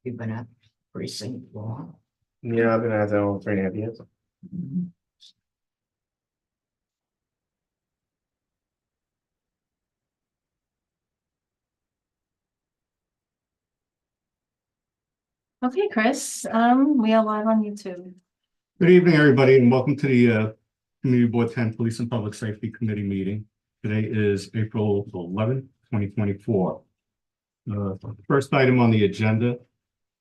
You've been at precinct long. Yeah, I've been at that over 3.5 years. Okay, Chris, we are live on YouTube. Good evening, everybody, and welcome to the Community Board 10 Police and Public Safety Committee meeting. Today is April 11th, 2024. The first item on the agenda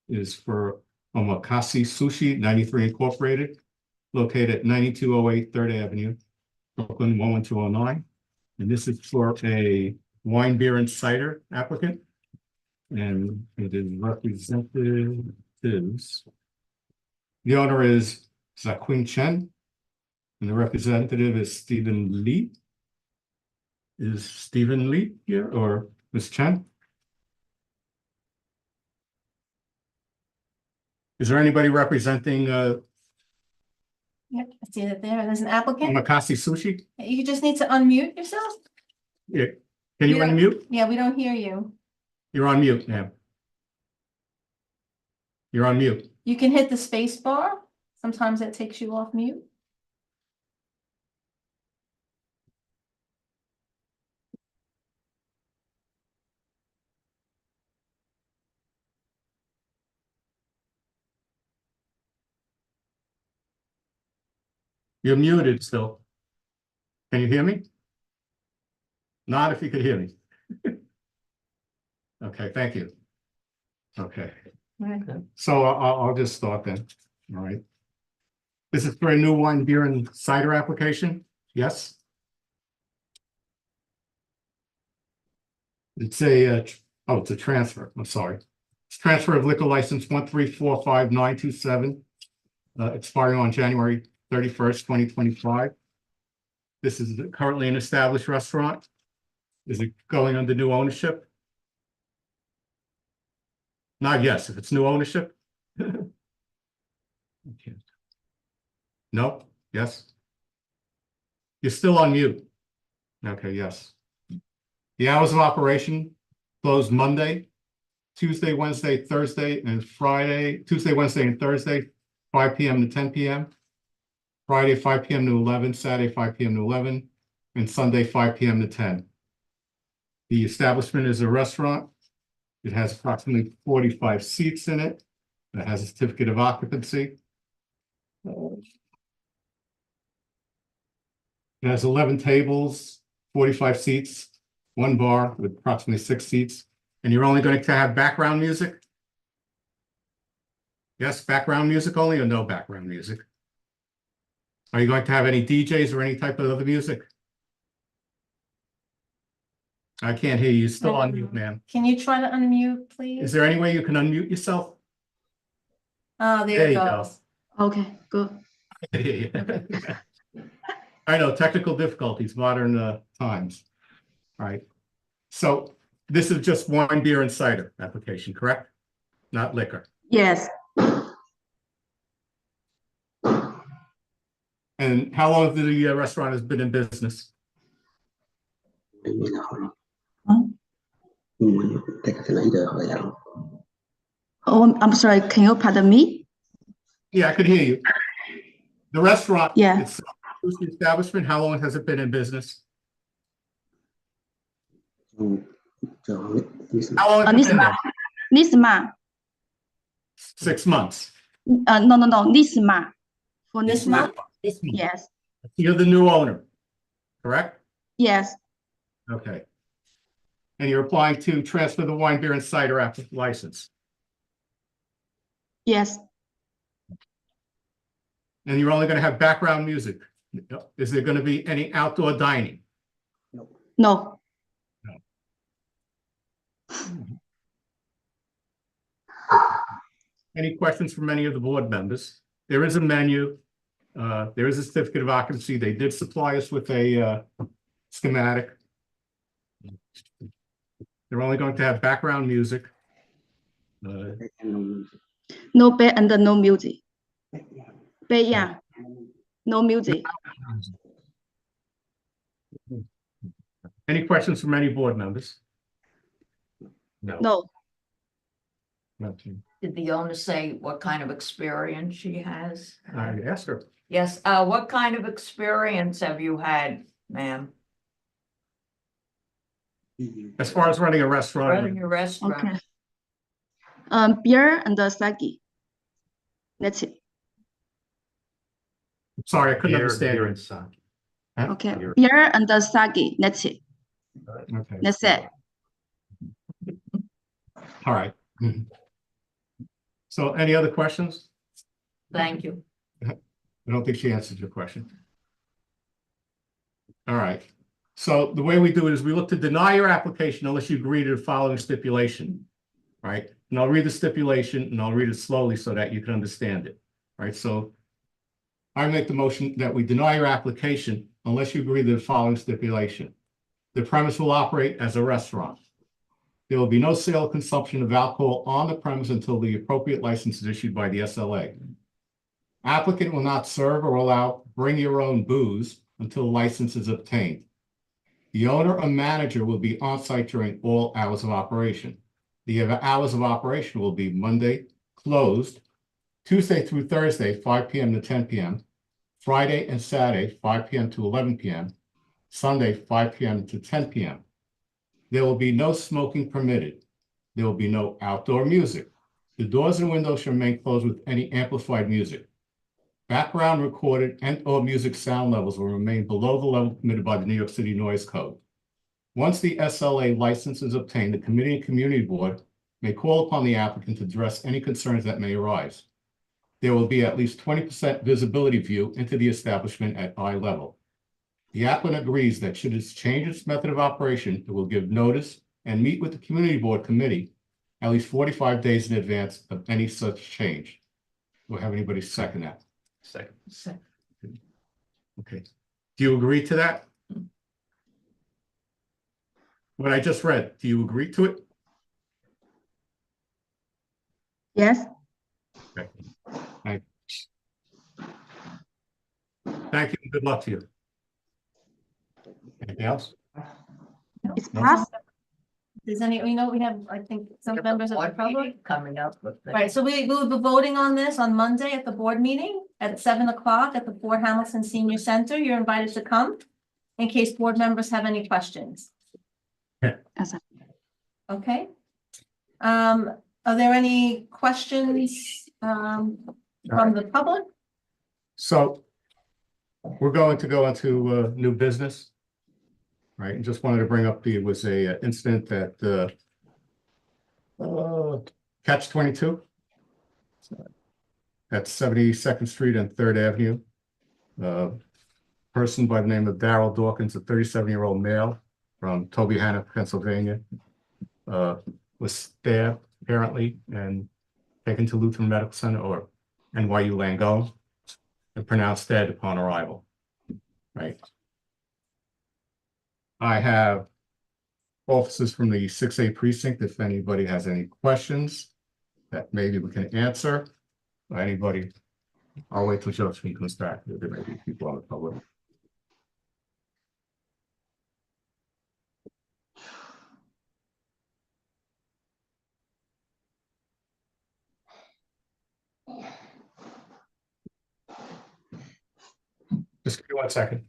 is for Omakase Sushi 93 Incorporated, located at 9208 3rd Avenue, Brooklyn 11209. And this is for a wine, beer, and cider applicant. And it is representative is the owner is Zaquin Chen, and the representative is Stephen Lee. Is Stephen Lee here or Ms. Chen? Is there anybody representing Yep, I see that there's an applicant. Omakase Sushi? You just need to unmute yourself. Yeah. Can you Yeah. unmute? Yeah, we don't hear you. You're on mute, ma'am. You're on mute. You can hit the space bar. Sometimes it takes you off mute. You're muted still. Can you hear me? Not if you could hear me. Okay, thank you. Okay. Right. So I'll just start then. All right. This is for a new wine, beer, and cider application. Yes. It's a it's a transfer. I'm sorry. It's transfer of liquor license 1345927, expiring on January 31st, 2025. This is currently an established restaurant. Is it going under new ownership? Not yes, if it's new ownership. Okay. No, yes. You're still on mute. Okay, yes. The hours of operation closed Monday, Tuesday, Wednesday, Thursday, and Friday, Tuesday, Wednesday, and Thursday, 5 p.m. to 10 p.m. Friday, 5 p.m. to 11, Saturday, 5 p.m. to 11, and Sunday, 5 p.m. to 10. The establishment is a restaurant. It has approximately 45 seats in it. It has a certificate of occupancy. It has 11 tables, 45 seats, one bar with approximately 6 seats. And you're only going to have background music? Yes, background music only or no background music? Are you going to have any DJs or any type of other music? I can't hear you. Still on mute, ma'am. Can you try to unmute, please? Is there any way you can unmute yourself? Oh, there it goes. Okay, good. I know, technical difficulties, modern times. All right. So this is just wine, beer, and cider application, correct? Not liquor. Yes, And how long has the restaurant has been in business? oh, I'm sorry, can you pardon me? Yeah, I could hear you. The restaurant, Yeah. it's the establishment, how long has it been in business? How long has it been there? This month, 6 months. no, this month. For This month? This month. Yes, You're the new owner, correct? yes, Okay. And you're applying to transfer the wine, beer, and cider license. yes, And you're only going to have background music. Is there going to be any outdoor dining? no, Any questions from any of the board members? There is a menu. There is a certificate of occupancy. They did supply us with a schematic. They're only going to have background music. no bed and no music. Bed, yeah, no music. Any questions from any board members? No. No, Nothing. Did the owner say what kind of experience she has? I asked her. Yes, what kind of experience have you had, ma'am? As far as running a restaurant, Running a restaurant? Okay. Beer and the sake. That's it. sorry, I couldn't understand. Beer you. and sake. Okay. Beer. Beer and the sake. That's it. Okay, That's it. all right. So any other questions? Thank you. I don't think she answered your question. All right. So the way we do it is we look to deny your application unless you agree to the following stipulation, right? And I'll read the stipulation and I'll read it slowly so that you can understand it, right? So I make the motion that we deny your application unless you agree to the following stipulation. The premise will operate as a restaurant. There will be no sale or consumption of alcohol on the premise until the appropriate license is issued by the SLA. Applicant will not serve or allow bring your own booze until license is obtained. The owner or manager will be on site during all hours of operation. The hours of operation will be Monday, closed, Tuesday through Thursday, 5 p.m. to 10 p.m., Friday and Saturday, 5 p.m. to 11 p.m., Sunday, 5 p.m. to 10 p.m. There will be no smoking permitted. There will be no outdoor music. The doors and windows shall remain closed with any amplified music. Background recorded and/or music sound levels will remain below the level permitted by the New York City Noise Code. Once the SLA license is obtained, the committee and community board may call upon the applicant to address any concerns that may arise. There will be at least 20% visibility view into the establishment at eye level. The applicant agrees that should it change its method of operation, it will give notice and meet with the community board committee at least 45 days in advance of any such change. Do I have anybody second that? Second. Okay. Do you agree to that? What I just read, do you agree to it? Yes. Okay. Thank you. And good luck to you. Anything else? It's No. passed. Does any, we have, I think, some members of the Board public. meeting Coming up with. the- Right, so we will be voting on this on Monday at the board meeting at 7 o'clock at the Fort Hamilton Senior Center. You're invited to come in case board members have any questions. Yes. Okay. Are there any questions from the public? So we're going to go into new business. Right, and just wanted to bring up it was a incident at Catch 22 at 72nd Street and 3rd Avenue. Person by the name of Darrell Dawkins, a 37-year-old male from Tobyhanna, Pennsylvania, was stabbed apparently and taken to Lutheran Medical Center or NYU Langone and pronounced dead upon arrival. Right. I have officers from the 6A precinct. If anybody has any questions that maybe we can answer, or anybody, I'll wait till Josephine comes back. There may be people on the public. Just give me 1 second.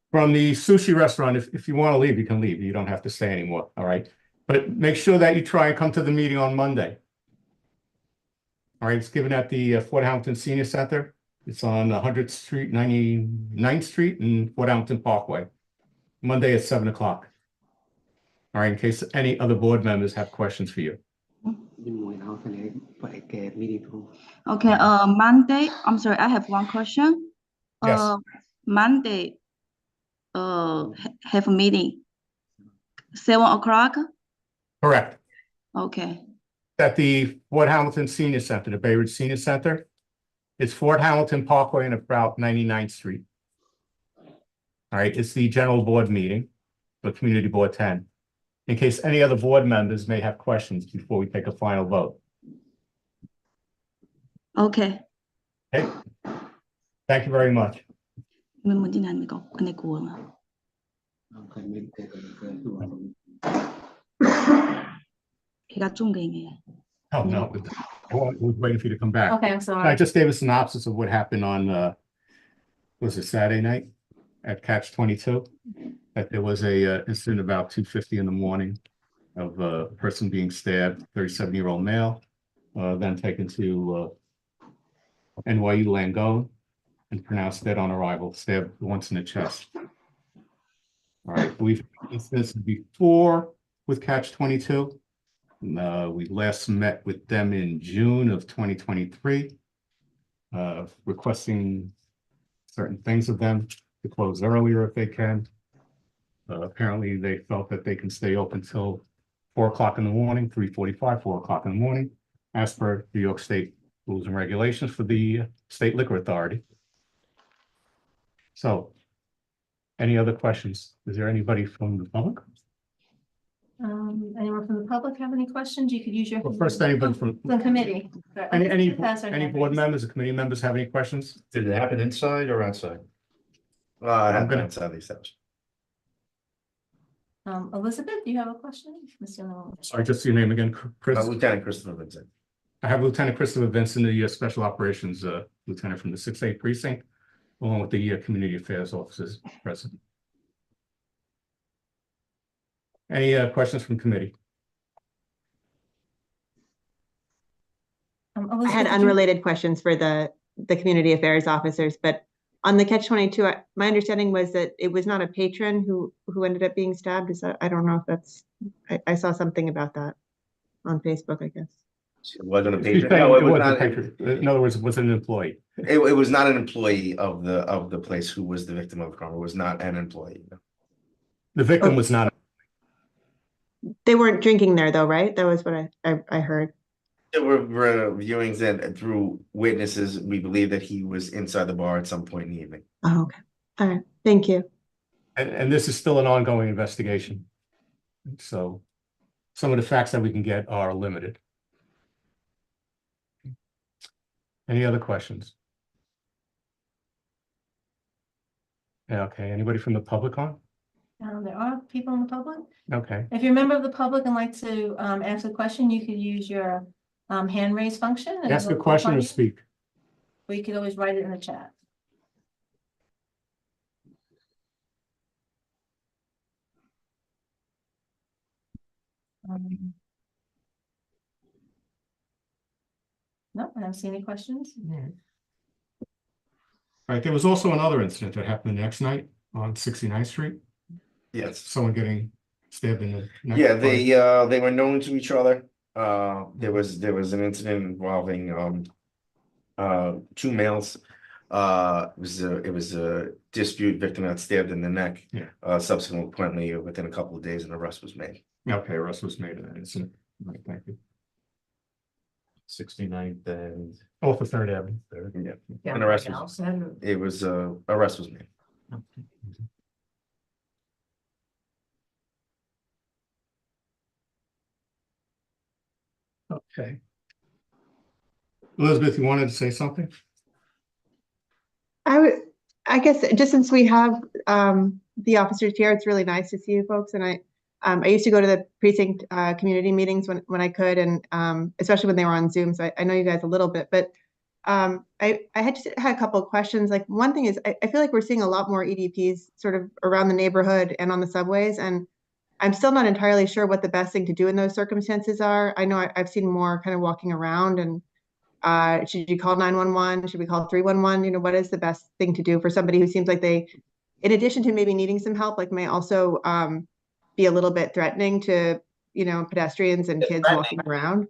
From the sushi restaurant, if you want to leave, you can leave. You don't have to stay anymore. All right. But make sure that you try and come to the meeting on Monday. All right. It's given at the Fort Hamilton Senior Center. It's on 100th Street, 99th Street and Fort Hamilton Parkway. Monday at 7 o'clock. All right. In case any other board members have questions for you. Okay. Monday. I'm sorry. I have one question. Yes. Monday. Have a meeting. 7 o'clock. Correct. Okay. At the Fort Hamilton Senior Center, the Bay Ridge Senior Center. It's Fort Hamilton Parkway and about 99th Street. All right, it's the general board meeting. for Community Board 10. In case any other board members may have questions before we take a final vote. OK， Okay? Thank you very much. 你們啲人講，你估啊嘛？其他中嘅嘢。 Oh, no, I was waiting for you to come back. Okay, I'm I sorry. just gave a synopsis of what happened on, was it Saturday night at Catch 22? That there was a incident about 2:50 in the morning of a person being stabbed, 37-year-old male, then taken to NYU Langone and pronounced dead on arrival, stabbed once in the chest. All right, we've had incidents before with Catch 22. We last met with them in June of 2023, requesting certain things of them to close earlier if they can. Apparently, they felt that they can stay open till 4 o'clock in the morning, 3:45, 4 o'clock in the morning, as per New York State rules and regulations for the State Liquor Authority. So, any other questions? Is there anybody from the public? Anyone from the public have any questions? You could use your. Well, first, anybody from The committee. any Pass our hand board raised. members or committee members have any questions? Did it happen inside or outside? I'm I'm gonna- gonna inside the establishment. Elizabeth, do you have a question? Mr. Nolan? Sorry, just your name again, Chris. Lieutenant Christopher Vincent. I have Lieutenant Christopher Vincent, the Special Operations Lieutenant from the 6A Precinct, along with the Community Affairs Officers present. Any questions from committee? I Elizabeth, had did you- unrelated questions for the community affairs officers, but on the Catch-22, my understanding was that it was not a patron who ended up being stabbed. Is that, I don't know if that's, I saw something about that on Facebook, I guess. It wasn't a She's patron. saying No, it it was wasn't not. patron. In other words, it was an employee. It was not an employee of the place who was the victim of the crime. It was not an employee. The victim was not. They weren't drinking there though, right? That was what I heard. There were viewings and through witnesses, we believe that he was inside the bar at some point in the evening. Oh, okay. All right. Thank you. And this is still an ongoing investigation. So some of the facts that we can get are limited. Any other questions? Yeah, okay, anybody from the public on? There are people in the public. Okay, If you're a member of the public and like to ask a question, you could use your hand raise function. and ask a it'll pop question on or you, speak. Or you could always write it in the chat. No, I don't see any questions. All right, there was also another incident that happened the next night on 69th Street. Yes. Someone getting stabbed in the neck. Yeah, they were known to each other. There was an incident involving two males. It was a dispute. Victim got stabbed in the neck. Yeah. Subsequently, within a couple of days, an arrest was made. Okay, arrest was made in that incident. All right, thank you. 69th and Oh, for Third Avenue. yeah, an arrest was, it was arrest was made. Okay. Elizabeth, you wanted to say something? I guess just since we have the officers here, it's really nice to see you folks. And I used to go to the precinct community meetings when I could, and especially when they were on Zoom. So I know you guys a little bit, but I had a couple of questions. Like one thing is I feel like we're seeing a lot more EDPs sort of around the neighborhood and on the subways, and I'm still not entirely sure what the best thing to do in those circumstances are. I know I've seen more kind of walking around, and should you call 911? Should we call 311? You know, what is the best thing to do for somebody who seems like they, in addition to maybe needing some help, like may also be a little bit threatening to, you know, pedestrians and kids walking around?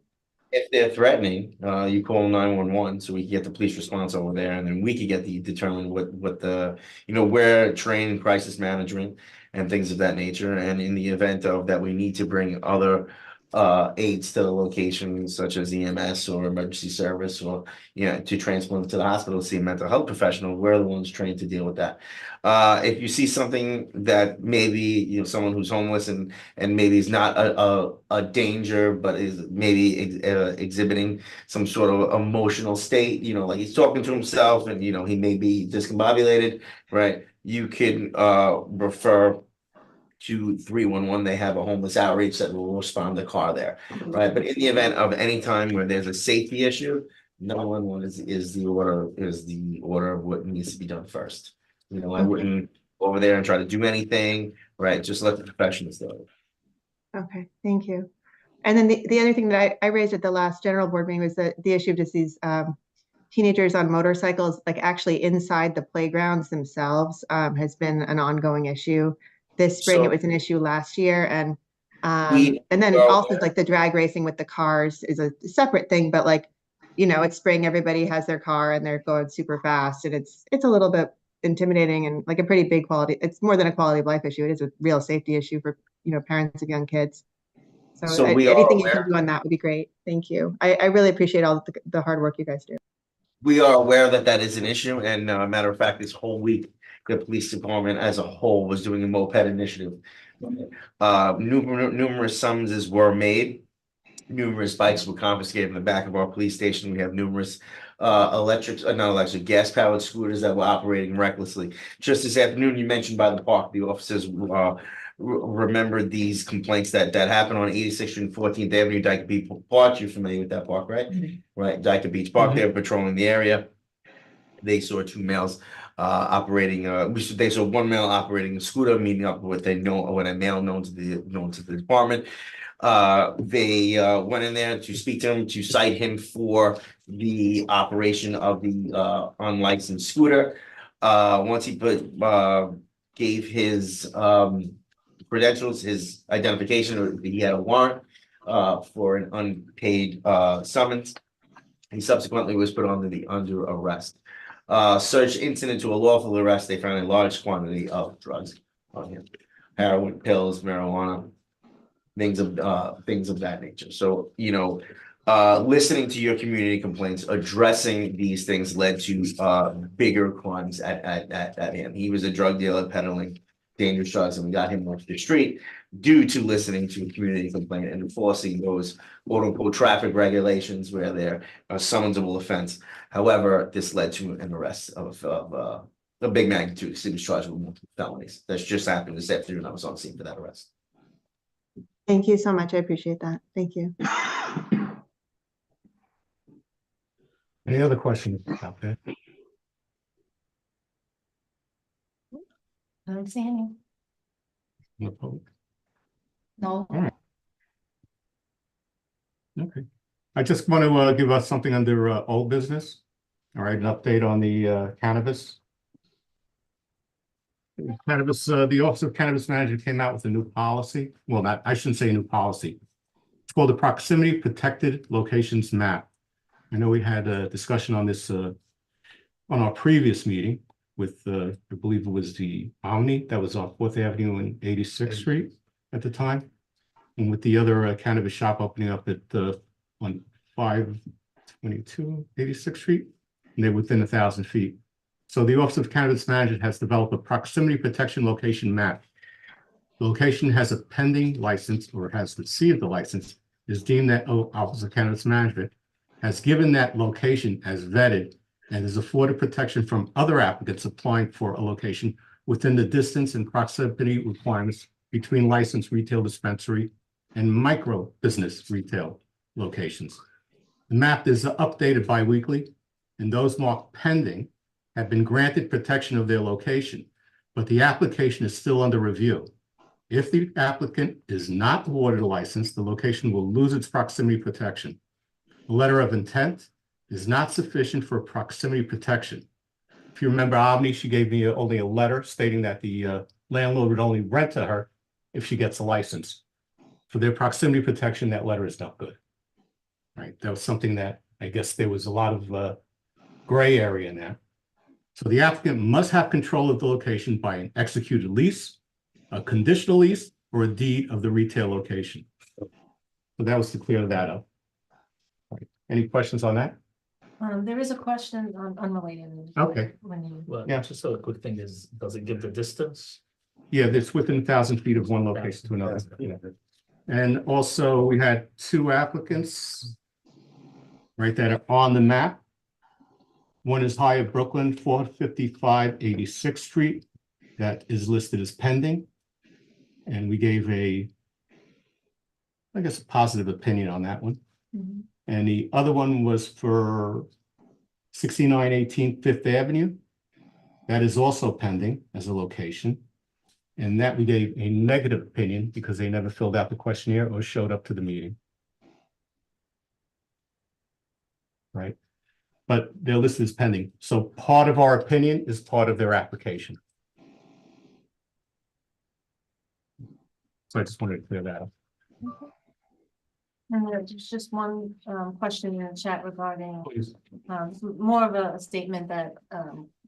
If they're threatening, you call 911 so we can get the police response over there, and then we could determine what the, you know, we're trained in crisis management and things of that nature. And in the event of that, we need to bring other aids to the location, such as EMS or emergency service, or, to transport them to the hospital, to see a mental health professional. We're the ones trained to deal with that. If you see something that maybe, someone who's homeless and maybe is not a danger, but is maybe exhibiting some sort of emotional state, like he's talking to himself and, he may be discombobulated, right? You can refer to 311. They have a homeless outreach that will respond to car there, right? But in the event of any time where there's a safety issue, 911 is the order of what needs to be done first. I wouldn't go over there and try to do anything, right? Just let the professionals do it. Okay, thank you. And then the other thing that I raised at the last general board meeting was the issue of just these teenagers on motorcycles, like actually inside the playgrounds themselves, has been an ongoing issue. This spring, it was an issue last year, and then also like the drag racing with the cars is a separate thing, but like, it's spring, everybody has their car and they're going super fast, and it's a little bit intimidating and like a pretty big quality. It's more than a quality of life issue. It is a real safety issue for parents of young kids. So anything you can do on that would be great. Thank you. I really appreciate all the hard work you guys do. We are aware that that is an issue, and matter of fact, this whole week, the police department as a whole was doing a moped initiative. Numerous summonses were made. Numerous bikes were confiscated in the back of our police station. We have numerous gas-powered scooters that were operating recklessly. Just this afternoon, you mentioned by the park, the officers remembered these complaints that happened on 86th Street and 14th Avenue, Dyke Beach Park. You're familiar with that park, right? Right, Dyke Beach Park. They were patrolling the area. They saw two males operating. They saw one male operating a scooter, meeting up with a male known to the department. They went in there to speak to him, to cite him for the operation of the unlicensed scooter. Once he gave his credentials, his identification, he had a warrant for an unpaid summons. He subsequently was put under arrest. Search incident to a lawful arrest. They found a large quantity of drugs on him: heroin, pills, marijuana, things of that nature. So, listening to your community complaints, addressing these things led to bigger crimes at hand. He was a drug dealer peddling dangerous drugs, and we got him off the street due to listening to a community complaint and enforcing those quote unquote traffic regulations where they're a summonsable offense. However, this led to an arrest of a big magnitude. He was charged with multiple felonies. That's just happened this afternoon. I was on scene for that arrest. Thank you so much. I appreciate that. Thank you. Any other questions out there? I don't see any. No public? No. All right. Okay. I just want to give us something under old business. All right, an update on the cannabis. The Office of Cannabis Manager came out with a new policy. Well, I shouldn't say a new policy. It's called the Proximity Protected Locations Map. I know we had a discussion on this on our previous meeting with, I believe it was the Omni that was on 4th Avenue and 86th Street at the time, and with the other cannabis shop opening up at on 522 86th Street, and they're within 1,000 feet. So the Office of Cannabis Management has developed a proximity protection location map. The location has a pending license or has received the license, is deemed that Office of Cannabis Management has given that location as vetted and is afforded protection from other applicants applying for a location within the distance and proximity requirements between licensed retail dispensary and micro business retail locations. The map is updated bi-weekly, and those marked pending have been granted protection of their location, but the application is still under review. If the applicant is not awarded a license, the location will lose its proximity protection. A letter of intent is not sufficient for proximity protection. If you remember Omni, she gave me only a letter stating that the landlord would only rent to her if she gets a license. For their proximity protection, that letter is not good. Right, that was something that I guess there was a lot of gray area in that. So the applicant must have control of the location by an executed lease, a conditional lease, or a deed of the retail location. So that was to clear that up. Right. Any questions on that? There is a question unrelated. Okay. When you, Well, Yeah. just a quick thing is, does it give the distance? Yeah, it's within 1,000 feet of one location to another. Yeah. And also, we had two applicants, right, that are on the map. One is Hyatt Brooklyn, 455 86th Street, that is listed as pending. And we gave a positive opinion on that one. Mhm. And the other one was for 6918 Fifth Avenue. That is also pending as a location. And that we gave a negative opinion because they never filled out the questionnaire or showed up to the meeting. Right? But they're listed as pending. So part of our opinion is part of their application. So I just wanted to clear that up. and there's just one question in the chat regarding Please. more of a statement that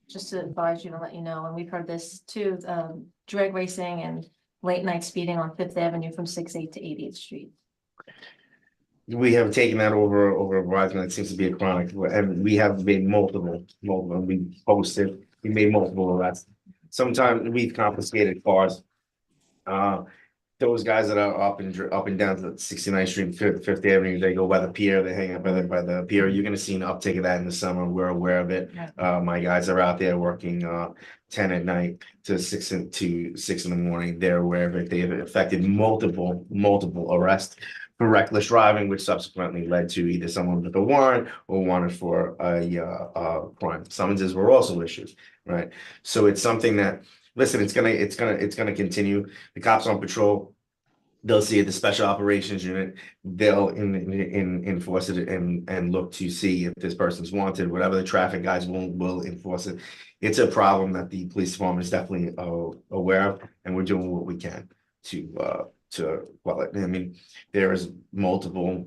just to advise you to let you know, and we've heard this too, drag racing and late night speeding on Fifth Avenue from 68 to 88th Street. We have taken that over Verizon. It seems to be a chronic, and we have made multiple. We posted, we made multiple arrests. Sometimes we've confiscated cars. Those guys that are up and down to 69th Street, Fifth Avenue, they go by the pier, they hang out by the pier. You're gonna see an uptick of that in the summer. We're aware of it. My guys are out there working 10 at night to 6 in the morning. They're aware of it. They have affected multiple arrests for reckless driving, which subsequently led to either someone with a warrant or wanted for a crime. Summonses were also issued, right? So it's something that, listen, it's gonna continue. The cops on patrol, they'll see it, the special operations unit, they'll enforce it and look to see if this person's wanted, whatever the traffic guys will enforce it. It's a problem that the police department is definitely aware of, and we're doing what we can to well, I mean, there's multiple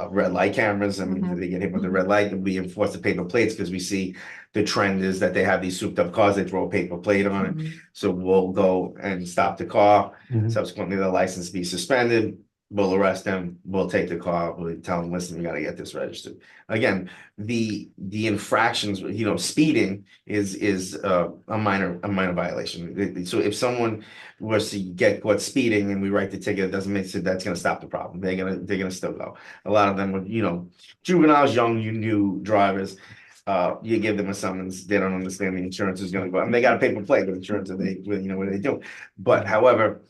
red light cameras. I mean, if they get hit with the red light, we enforce the paper plates because we see the trend is that they have these souped up cars, they throw a paper plate on it. So we'll go and stop the car. Subsequently, the license be suspended. We'll arrest them. We'll take the car. We'll tell them, listen, you got to get this registered. Again, the infractions, speeding is a minor violation. So if someone was to get caught speeding and we write the ticket, it doesn't make sense. That's going to stop the problem. They're gonna still go. A lot of them were, juveniles, young, new drivers. You give them a summons, they don't understand the insurance is going to go. I mean, they got a paper plate with insurance, and they, what they do. But however,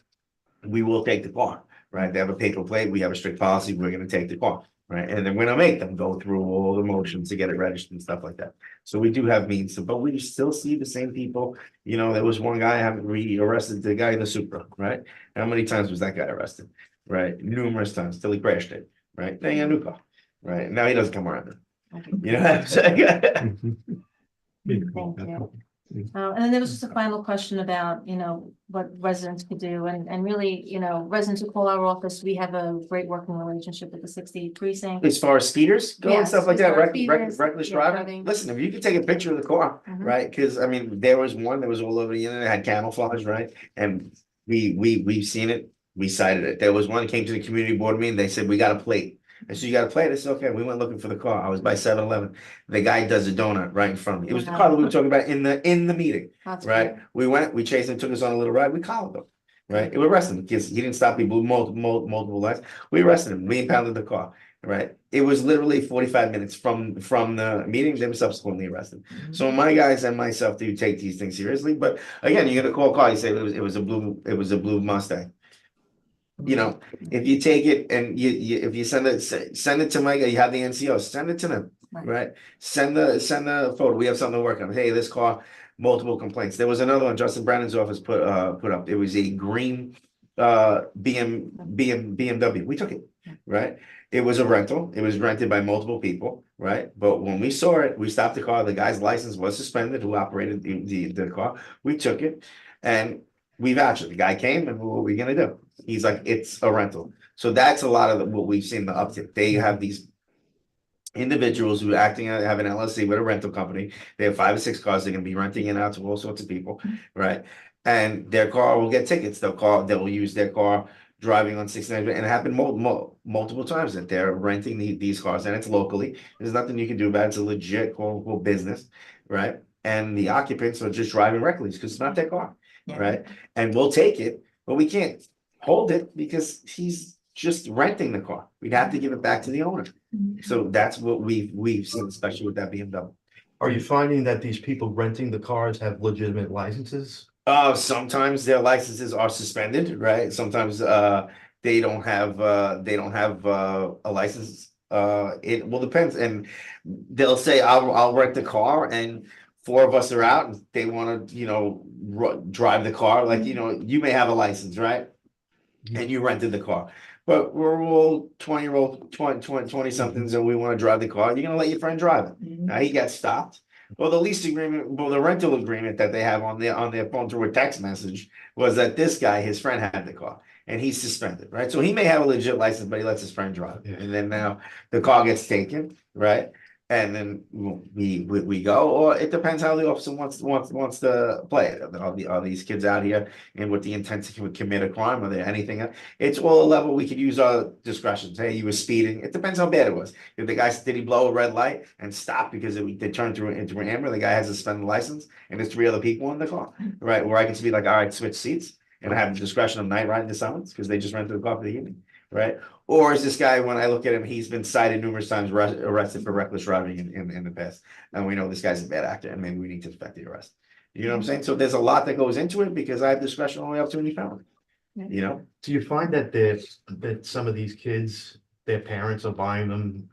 we will take the car. Right, they have a paper plate, we have a strict policy, we're gonna take the car, right? And then we're gonna make them go through all the motions to get it registered and stuff like that. So we do have means, but we still see the same people. There was one guy, we arrested the guy in the Supra, right? How many times was that guy arrested? Right, numerous times, till he crashed it, right? Now he got a new car, right? Now he doesn't come around. You know what I'm saying? Thank you. And then there was just a final question about, what residents could do and really, residents who call our office, we have a great working relationship with the 68th precinct. As far as speeders go and Yes, stuff like as that, far as speeders, reckless yeah, driving, driving. listen, if you could take a picture of the car, Mhm. right? Because I mean, there was one that was all over the internet, had camouflage, right? And we've seen it, we cited it. There was one that came to the community board meeting, they said, we got a plate. And so you got a plate, I said, okay, we went looking for the car. I was by 7-Eleven. The guy does a donut right in front of me. It was the car that we were talking about in the meeting. That's Right, we went, we chased him, took us on a little ride, we collared him, right? We arrested him because he didn't stop, he blew multiple lights. We arrested him, we impounded the car, right? It was literally 45 minutes from the meeting, they were subsequently arrested. So my guys and myself do take these things seriously, but again, you're gonna call a car, you say it was a blue Mustang. If you take it and if you send it to my guy, you have the NCO, send it to them, right? Send the photo, we have something to work on. Hey, this car, multiple complaints. There was another one, Justin Brennan's office put up. It was a green BMW. We took it, right? It was a rental. It was rented by multiple people, right? But when we saw it, we stopped the car. The guy's license was suspended, who operated the car. We took it and we vouched it. The guy came and what were we gonna do? He's like, it's a rental. So that's a lot of what we've seen the uptick. They have these individuals who have an LLC with a rental company. They have 5 or 6 cars. They're gonna be renting it out to all sorts of people, right? And their car will get tickets. They'll use their car driving on 69, and it happened multiple times that they're renting these cars, and it's locally. There's nothing you can do about it. It's a legit quote unquote business, right? And the occupants are just driving reckless because it's not their car, Yeah. right? And we'll take it, but we can't hold it because he's just renting the car. We'd have to give it back to the owner. So that's what we've seen, especially with that BMW. Are you finding that these people renting the cars have legitimate licenses? Sometimes their licenses are suspended, right? Sometimes they don't have a license. It will depends, and they'll say I'll rent the car, and four of us are out, and they want to drive the car. Like you may have a license, right? And you rented the car, but we're all 20-year-old, 20 somethings, and we want to drive the car. You're gonna let your friend drive it. Now he got stopped. Well, the lease agreement, well, the rental agreement that they have on their phone through a text message was that this guy, his friend, had the car and he's suspended, right? So he may have a legit license, but he lets his friend drive. Yeah. And then now the car gets taken, right? And then we go, or it depends how the officer wants to play it. Are these kids out here and with the intent to commit a crime? Are there anything else? It's all a level we could use our discretion. Hey, you were speeding. It depends how bad it was. If the guy did he blow a red light and stop because they turned into an amber, the guy has a suspended license, and there's 3 other people in the car, right? Where I can be like, all right, switch seats, and I have the discretion of night riding the summons because they just rented the car for the evening, right? Or is this guy, when I look at him, he's been cited numerous times, arrested for reckless driving in the past. And we know this guy's a bad actor, and maybe we need to effect the arrest. You know what I'm saying? So there's a lot that goes into it because I have discretion only up to any felony. Yeah. Do you find that some of these kids, their parents are buying them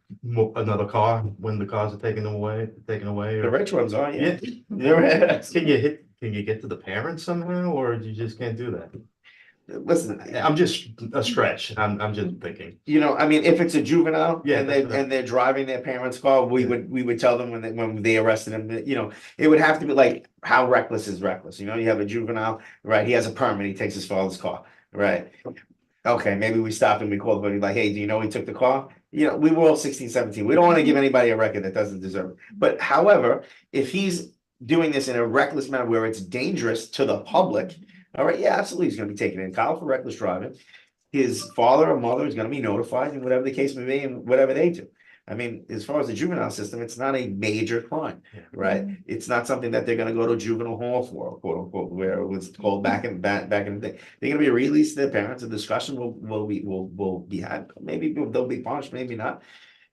another car when the cars are taken away? The rich ones are, yeah. Yeah. Can you get to the parents somehow, or you just can't do that? Listen, I'm just a stretch. I'm just thinking. I mean, if it's a juvenile Yeah, and they're driving their parents' car, we would tell them when they arrested him that, it would have to be like, how reckless is reckless? You have a juvenile, right? He has a permit, he takes his father's car, right? Okay, maybe we stop and we call the buddy like, hey, do you know he took the car? We were all 16, 17. We don't want to give anybody a record that doesn't deserve it. But however, if he's doing this in a reckless manner where it's dangerous to the public, all right, yeah, absolutely. He's going to be taken in trial for reckless driving. His father or mother is going to be notified, and whatever the case may be, and whatever they do. I mean, as far as the juvenile system, it's not a major crime, right? It's not something that they're going to go to juvenile hall for, quote unquote, where it was called back in the day. They're going to be released to their parents. A discussion will be had. Maybe they'll be punished, maybe not.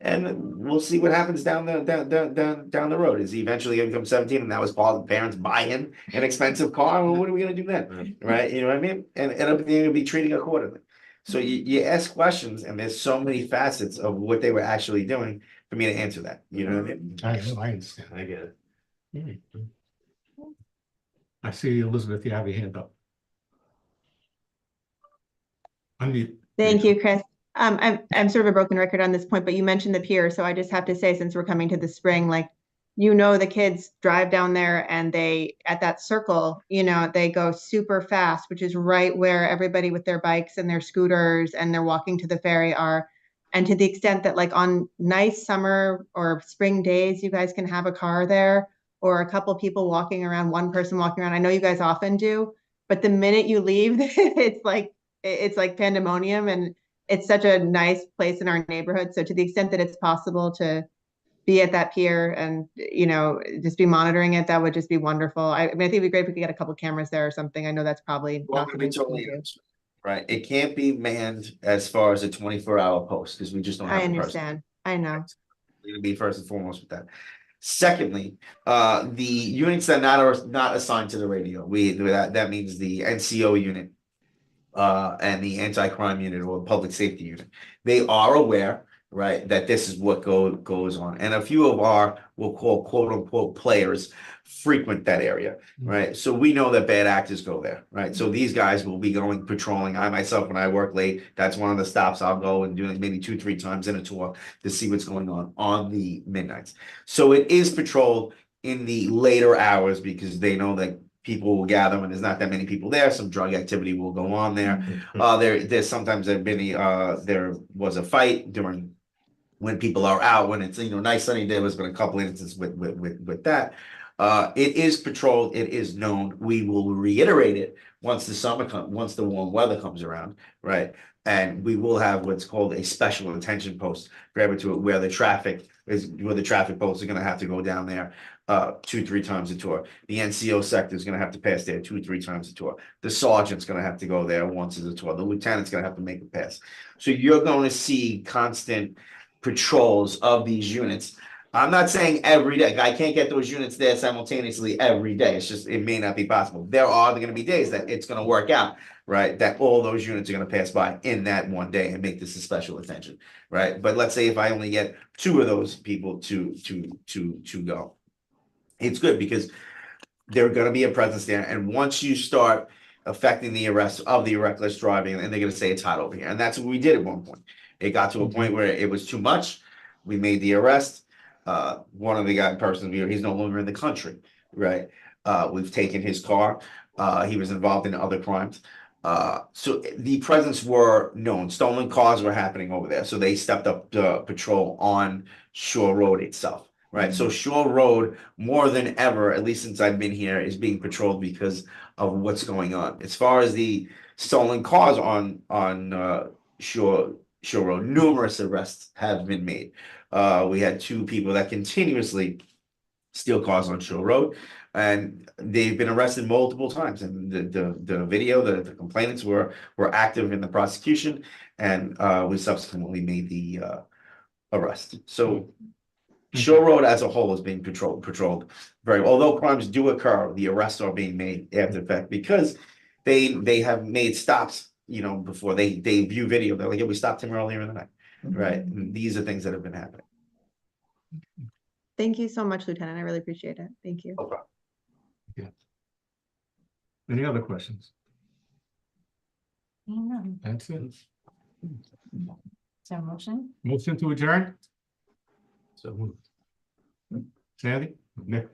And we'll see what happens down the road. Is he eventually going to become 17 and that was part of the parents buy him an expensive car? Well, what are we going to do then? Right? You know what I mean? And they're going to be treating accordingly. So you ask questions, and there's so many facets of what they were actually doing for me to answer that. You know what I mean? I understand. I get it. I see Elizabeth, you have your hand up. Unmute. Thank you, Chris. I'm sort of a broken record on this point, but you mentioned the pier, so I just have to say, since we're coming to the spring, like, the kids drive down there and they, at that circle, they go super fast, which is right where everybody with their bikes and their scooters and they're walking to the ferry are. And to the extent that, like, on nice summer or spring days, you guys can have a car there or a couple people walking around, one person walking around. I know you guys often do, but the minute you leave, it's like pandemonium, and it's such a nice place in our neighborhood. So to the extent that it's possible to be at that pier and, just be monitoring it, that would just be wonderful. I mean, I think it'd be great if we could get a couple cameras there or something. I know that's probably Well, not to be something we totally can do. honest, right? It can't be manned as far as a 24-hour post because we just don't have I a person. understand. I know. It'll be first and foremost with that. Secondly, the units that are not assigned to the radio, that means the NCO unit and the anti-crime unit or public safety unit. They are aware, right, that this is what goes on. And a few of our, we'll call quote unquote players, frequent that area, right? So we know that bad actors go there, right? So these guys will be going patrolling. I myself, when I work late, that's one of the stops I'll go and do maybe 2-3 times in a tour to see what's going on the midnights. So it is patrolled in the later hours because they know that people will gather when there's not that many people there. Some drug activity will go on there. There's sometimes there was a fight during when people are out, when it's nice sunny day. There's been a couple instances with that. It is patrolled, it is known. We will reiterate it once the summer comes, once the warm weather comes around, right? And we will have what's called a special attention post forever to it, where the traffic posts are gonna have to go down there 2-3 times a tour. The NCO sector is gonna have to pass there 2-3 times a tour. The sergeant's gonna have to go there once a tour. The lieutenant's gonna have to make a pass. So you're going to see constant patrols of these units. I'm not saying every day. I can't get those units there simultaneously every day. It's just, it may not be possible. There are going to be days that it's going to work out, right? That all those units are going to pass by in that one day and make this a special attention, right? But let's say if I only get 2 of those people to go, it's good because they're going to be a presence there. And once you start affecting the arrest of the reckless driving, and they're going to say it's hot over here, and that's what we did at one point. It got to a point where it was too much. We made the arrest. One of the persons, he's no longer in the country, right? We've taken his car. He was involved in other crimes. So the presence were known. Stolen cars were happening over there. So they stepped up patrol on Shore Road itself, right? So Shore Road, more than ever, at least since I've been here, is being patrolled because of what's going on. As far as the stolen cars on Shore Road, numerous arrests have been made. We had 2 people that continuously steal cars on Shore Road, and they've been arrested multiple times. And the video, the complainants were active in the prosecution, and we subsequently made the arrest. So Shore Road as a whole is being patrolled very well. Although crimes do occur, the arrests are being made after the fact because they have made stops, before they view video. They're like, yeah, we stopped him earlier in the night, right? And these are things that have been happening. Thank you so much, Lieutenant. I really appreciate it. Thank you. No problem. Any other questions? None. That's it. Is there a motion? Motion to adjourn? So moved. Sandy? Nick?